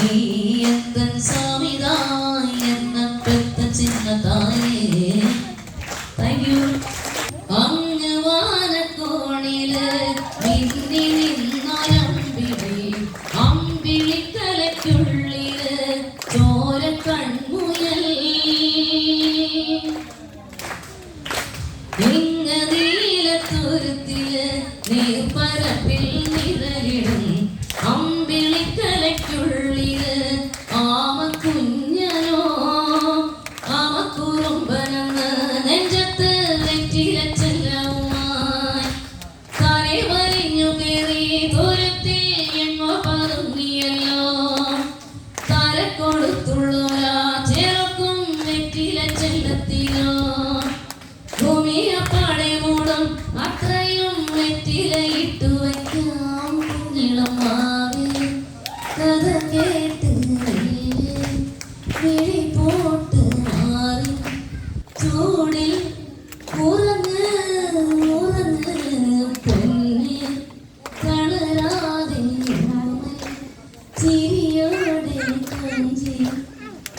നീയന്തൻ സ്വാമിതായ എന്ന പെത്ത ചിന്നതായേ. Thank you. അങ്ങ് വാനക്കോണില് മിന്നി നിന്നൊരമ്പിളി, അമ്പിളിക്കലയ്ക്കുള്ളില് ചോര കൺമുയൽ. നീലത്തുരുത്തില് നീർപ്പരപ്പിൽ നിഴലിടും അമ്പിളിക്കലയ്ക്കുള്ളില് ആമക്കുഞ്ഞനോ ആമക്കുറുമ്പനെന്ന് നെഞ്ചത്ത് നെറ്റില ചെല്ലവുമായി കரை വലിഞ്ഞു കയറി ദൂരത്തിൽ എങ്ങോ പതുങ്ങിയല്ലോ. കരക്കൊടുത്തുള്ളോരാ ചെറുക്കും നെറ്റില ചെല്ലത്തിലോ. ഭൂമിയപ്പാടെ മൂടും അത്രയും നെറ്റിലയിട്ടു വയ്ക്കാം കുഞ്ഞിളമാവേ. കഥ കേട്ട് വിഴി പോട്ട് മാറി ചൂടിൽ ഉറങ്ങ് ഉറങ്ങ് പൊന്നി തളരാതെ ചിരിയോടെ കൊഞ്ചി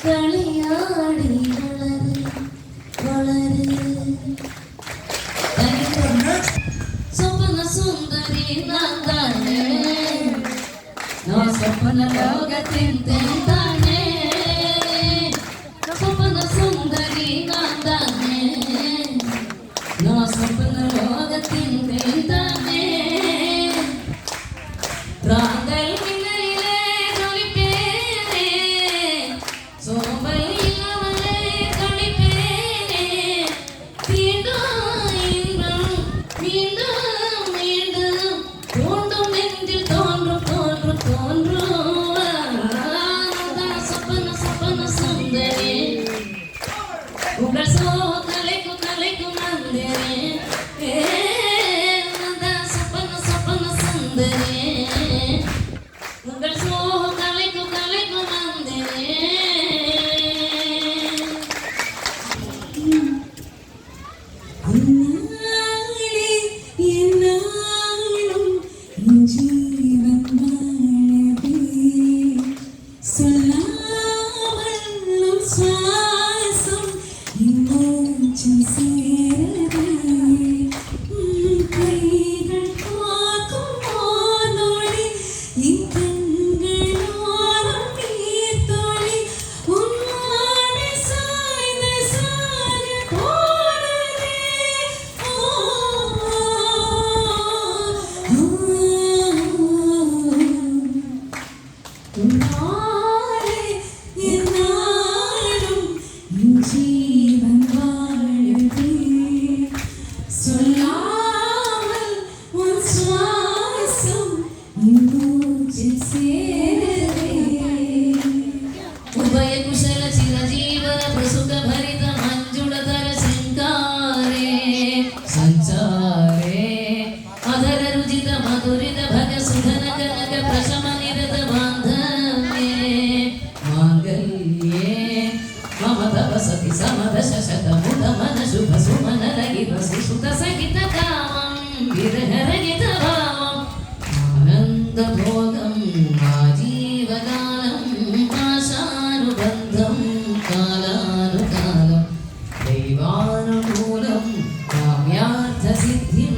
കളിയാടി വളര് വളര്. സ്വപ്ന സുന്ദരി നന്ദനേ, സ്വപ്ന ലോകത്തിൻ തെന്താനേ. സ്വപ്ന സുന്ദരി നന്ദനേ, സ്വപ്ന ലോകത്തിൻ തെന്താനേ. പ്രാന്തൽ മിന്നലിലെ കളിപ്പേനേ, സോമ്പൽ ഇളവലെ കളിപ്പേനേ. വീണ്ടും ഇന്നും വീണ്ടും വീണ്ടും തോണ്ടും നെഞ്ചിൽ തോன்றும் തോன்றுം തോன்றுം. സ്വപ്ന സ്വപ്ന സുന്ദരി ഉടൽ കലയ്ക്കും കലയ്ക്കും നന്ദനേ. സ്വപ്ന സ്വപ്ന സുന്ദരി ഉടൽ കലയ്ക്കും കലയ്ക്കും നന്ദനേ. ഉഭയകുശല ചിരജീവന പ്രസുഖ ഭരിത മഞ്ജുളധര ശൃംഗാരേ സഞ്ചാരേ അധര രുചിത മധുരിത ഭഗ സുധന കനക പ്രശമ നിരത ബാന്ധവ്യേ മാംഗല്യേ മമ തവ സതി സമദ ശശത മുദ മന ശുഭ സുമന ലഗിത സുസുത സഹിത കാമം വിരഹരഹിത ഭാവം ആനന്ദ ഭോഗം ആജീവകാലം ആശാനുബന്ധം കാലാനുകാലം ദൈവാനുകൂലം കാമ്യാർത്ഥ സിദ്ധിം